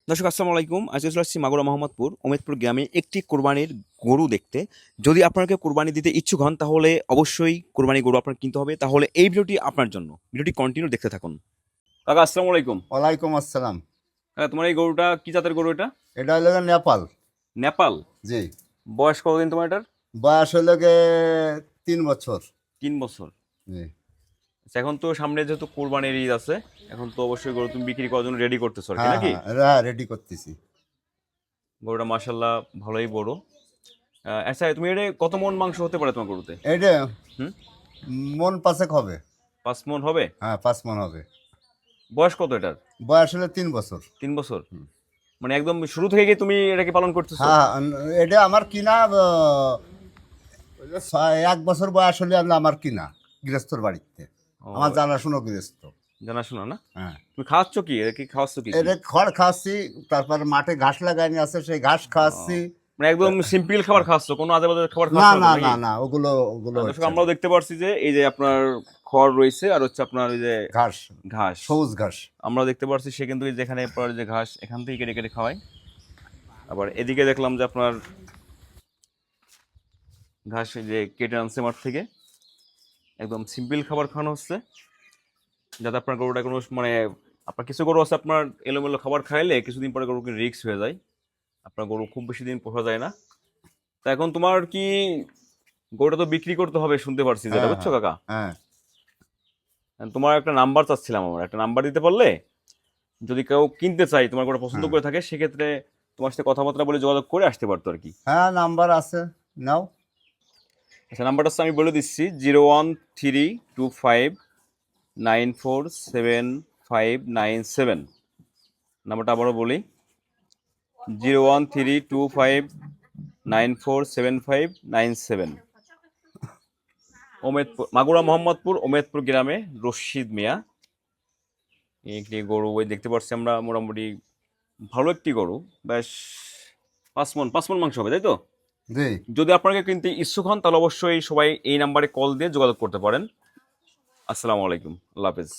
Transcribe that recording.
দর্শক আসসালামু আলাইকুম। আজকে চলে আসছি মাগুরা মোহাম্মদপুর ওমেদপুর গ্রামে একটি কোরবানির গরু দেখতে। যদি আপনারা কেউ কোরবানি দিতে ইচ্ছুক হন তাহলে অবশ্যই কোরবানি গরু আপনার কিনতে হবে। তাহলে এই ভিডিওটি আপনার জন্য, ভিডিওটি কন্টিনিউ দেখতে থাকুন। কাকা আসসালামু আলাইকুম। ওয়ালাইকুম আসসালাম। কাকা তোমার এই গরুটা কি জাতের গরু এটা? এটা হলো গিয়ে নেপাল। নেপাল। জি। বয়স কতদিন তোমার এটার? বয়স হলো গিয়ে 3 বছর। 3 বছর। জি। আচ্ছা, এখন তো সামনে যেহেতু কোরবানির ঈদ আছে, এখন তো অবশ্যই গরু তুমি বিক্রি করার জন্য রেডি করতেছো আর কি, হ্যাঁ নাকি? হ্যাঁ, হ্যাঁ, রেডি করতেছি। গরুটা মাশাল্লাহ ভালোই বড়। আচ্ছা, তুমি এটা কত মন মাংস হতে পারে তোমার গরুতে? এইটা হুম, মন 5 হবে। 5 মন হবে। হ্যাঁ, 5 মন হবে। বয়স কত এটার? বয়স হলো 3 বছর। 3 বছর। মানে একদম শুরু থেকে কি তুমি এটাকে পালন করতেছো? হ্যাঁ, এটা আমার কিনা 1 বছর বয়স হলে আমার কিনা গৃহস্থর বাড়িতে। ও, আমার জানাশুনো গৃহস্থ। জানাশোনা না? হ্যাঁ, তুমি খাওয়াচ্ছ কি, এটা কি খাওয়াচ্ছ কি কি? এটা খড় খাওয়াচ্ছি, তারপর মাঠে ঘাস লাগাইনি আছে, সেই ঘাস খাওয়াচ্ছি। মানে একদম সিম্পল খাবার খাওয়াচ্ছ, কোনো আজে বাজে খাবার না খাওয়াচ্ছ না না তো না নাকি? না, ওগুলো ওগুলো দর্শক হচ্ছে না। আমরাও দেখতে পারছি যে এই যে আপনার খড় রয়েছে আর হচ্ছে আপনার ওই যে ঘাস, ঘাস। সবুজ ঘাস। আমরা দেখতে পারছি সে কিন্তু এই যেখানে আপনার যে ঘাস এখান থেকে কেটে কেটে খাওয়ায়। আবার এদিকে দেখলাম যে আপনার ঘাস এই যে কেটে আনছে মাঠ থেকে, একদম সিম্পল খাবার খাওয়ানো হচ্ছে, যাতে আপনার গরুটা কোনো মানে আপনার কিছু গরু আছে আপনার এলোমেলো খাবার খাইলে কিছুদিন পরে গরু রিস্ক হয়ে যায়। আপনার গরু খুব বেশি দিন পোষা যায় না। তা এখন তোমার কি গরুটা তো বিক্রি করতে হবে শুনতে পারছি, যেটা হ্যাঁ বুঝছো হ্যাঁ কাকা? হ্যাঁ। তোমার একটা নাম্বার চাচ্ছিলাম, আমার একটা নাম্বার দিতে পারলে যদি কেউ কিনতে চাই, তোমার গরুটা পছন্দ হ্যাঁ করে থাকে, সেক্ষেত্রে তোমার সাথে কথাবার্তা বলে যোগাযোগ করে আসতে পারতো আর কি। হ্যাঁ, নাম্বার আছে, নাও। আচ্ছা, নাম্বারটা হচ্ছে আমি বলে দিচ্ছি, 01325947597। নাম্বারটা আবারও বলি, 01325947597। ওমেদপুর, মাগুরা মোহাম্মদপুর ওমেদপুর গ্রামে রশিদ মিয়া। একটি গরু ওই দেখতে পাচ্ছি আমরা, মোটামুটি ভালো একটি গরু, বেশ 5 মন মাংস হবে, তাই তো? জি। যদি আপনাকে কিনতে ইচ্ছুক হন তাহলে অবশ্যই সবাই এই নাম্বারে কল দিয়ে যোগাযোগ করতে পারেন। আসসালামু আলাইকুম, আল্লাহ হাফেজ।